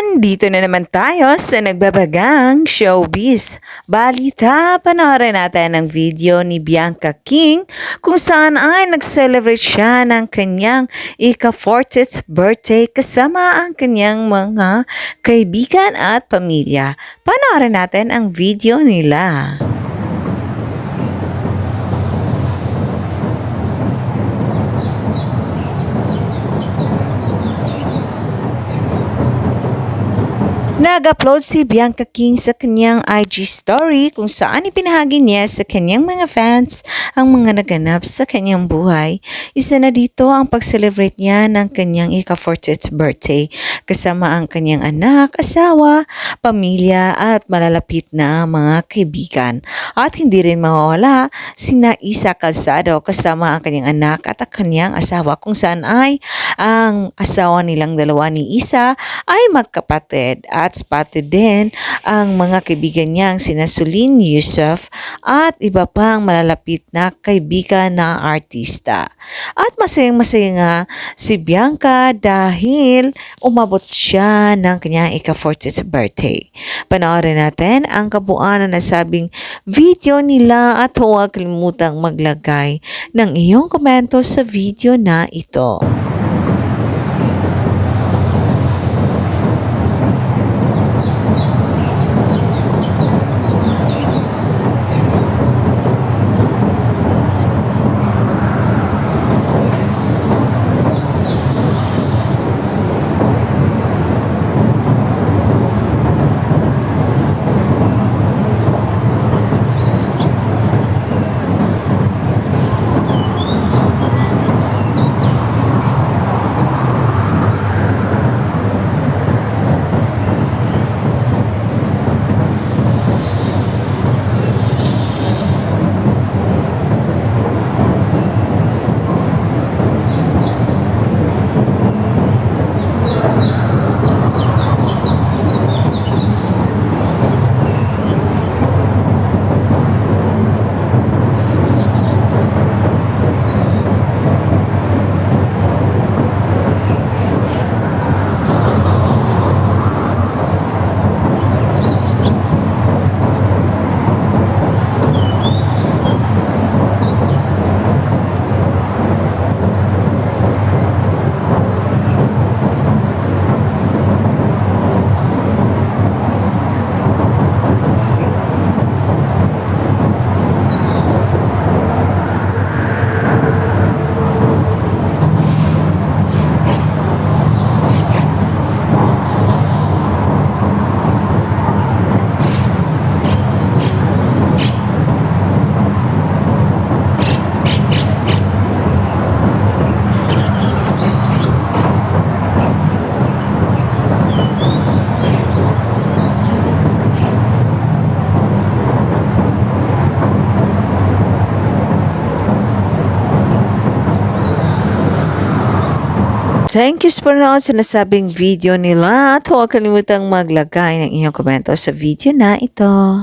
Andito na naman tayo sa nagbabagang showbiz. Balita, panoorin natin ang video ni Bianca King kung saan ay nag-celebrate siya ng kanyang ika-40th birthday kasama ang kanyang mga kaibigan at pamilya. Panoorin natin ang video nila. Nag-upload si Bianca King sa kanyang IG story kung saan ipinahagi niya sa kanyang mga fans ang mga naganap sa kanyang buhay. Isa na dito ang pag-celebrate niya ng kanyang ika-40th birthday kasama ang kanyang anak, asawa, pamilya at malalapit na mga kaibigan. At hindi rin mawawala sina Isa Calzado kasama ang kanyang anak at ang kanyang asawa kung saan ay ang asawa nilang dalawa ni Isa ay magkapatid at spotted din ang mga kaibigan niyang sina Sulin Yusuf at iba pang malalapit na kaibigan na artista. At masayang-masaya nga si Bianca dahil umabot siya ng kanyang ika-40th birthday. Panoorin natin ang kabuuan na nasabing video nila at huwag kalimutang maglagay ng iyong komento sa video na ito. Thank you for now sa nasabing video nila at huwag kalimutang maglagay ng iyong komento sa video na ito.